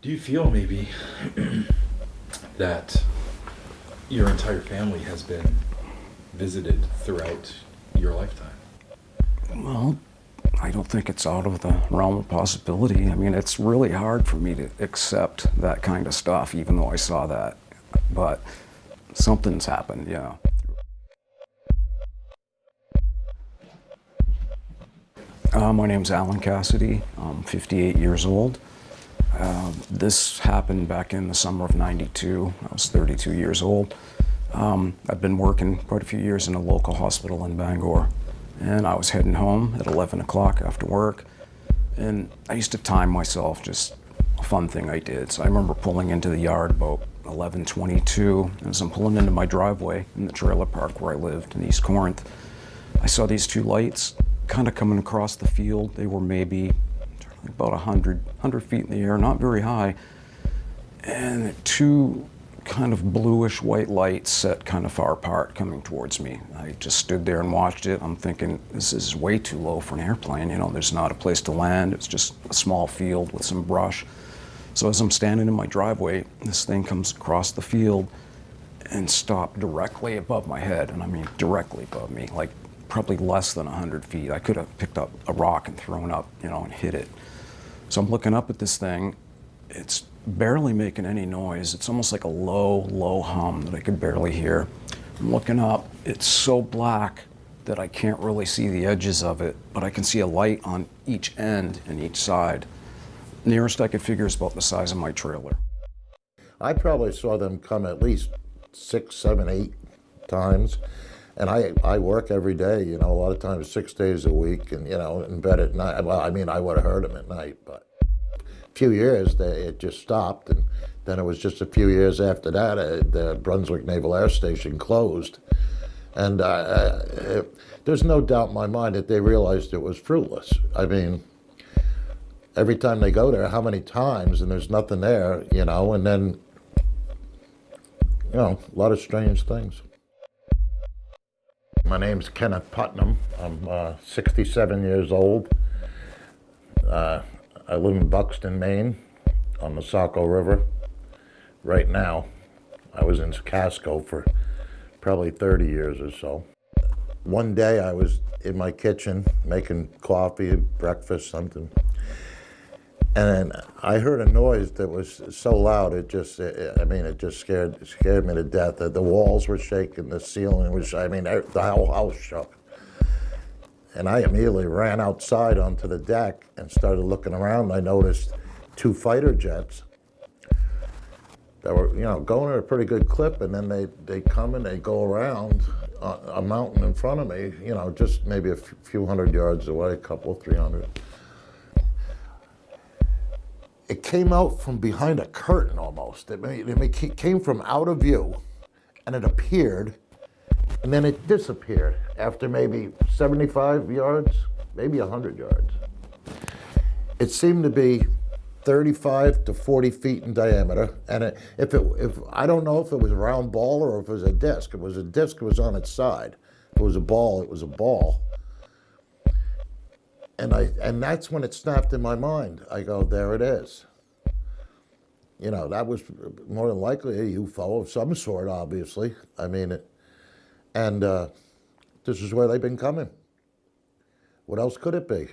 Do you feel maybe that your entire family has been visited throughout your lifetime? Well, I don't think it's out of the realm of possibility. I mean, it's really hard for me to accept that kind of stuff, even though I saw that. But something's happened, yeah. My name's Alan Cassidy. I'm 58 years old. This happened back in the summer of '92. I was 32 years old. I've been working quite a few years in a local hospital in Bangor. And I was heading home at 11 o'clock after work. And I used to time myself, just a fun thing I did. So I remember pulling into the yard about 11:22. As I'm pulling into my driveway in the trailer park where I lived in East Corinth, I saw these two lights kind of coming across the field. They were maybe about 100 feet in the air, not very high. And two kind of bluish white lights set kind of far apart coming towards me. I just stood there and watched it. I'm thinking, this is way too low for an airplane. You know, there's not a place to land. It's just a small field with some brush. So as I'm standing in my driveway, this thing comes across the field and stopped directly above my head. And I mean, directly above me, like probably less than 100 feet. I could have picked up a rock and thrown up, you know, and hit it. So I'm looking up at this thing. It's barely making any noise. It's almost like a low hum that I could barely hear. I'm looking up. It's so black that I can't really see the edges of it, but I can see a light on each end and each side. Nearest I could figure is about the size of my trailer. I probably saw them come at least 6, 7, 8 times. And I work every day, you know, a lot of times 6 days a week, and, you know, in bed at night. Well, I mean, I would have heard them at night, but a few years it just stopped. And then it was just a few years after that, the Brunswick Naval Air Station closed. And there's no doubt in my mind that they realized it was fruitless. I mean, every time they go there, how many times, and there's nothing there, you know, and then, you know, a lot of strange things. My name's Kenneth Putnam. I'm 67 years old. I live in Buxton, Maine, on the Saco River. Right now, I was in Casco for probably 30 years or so. One day I was in my kitchen making coffee, breakfast, something. And I heard a noise that was so loud, it just scared me to death. The walls were shaking, the ceiling was, the whole house shook. And I immediately ran outside onto the deck and started looking around. I noticed 2 fighter jets that were, you know, going at a pretty good clip, and then they come and they go around a mountain in front of me, you know, just maybe a few hundred yards away, a couple, 300. It came out from behind a curtain almost. It came from out of view, and it appeared, and then it disappeared after maybe 75 yards, maybe 100 yards. It seemed to be 35 to 40 feet in diameter, and if I don't know if it was a round ball or if it was a disc. If it was a disc, it was on its side. If it was a ball, it was a ball. And that's when it snapped in my mind. I go, there it is. You know, that was more than likely a UFO of some sort, obviously. I mean, this is where they've been coming. What else could it be?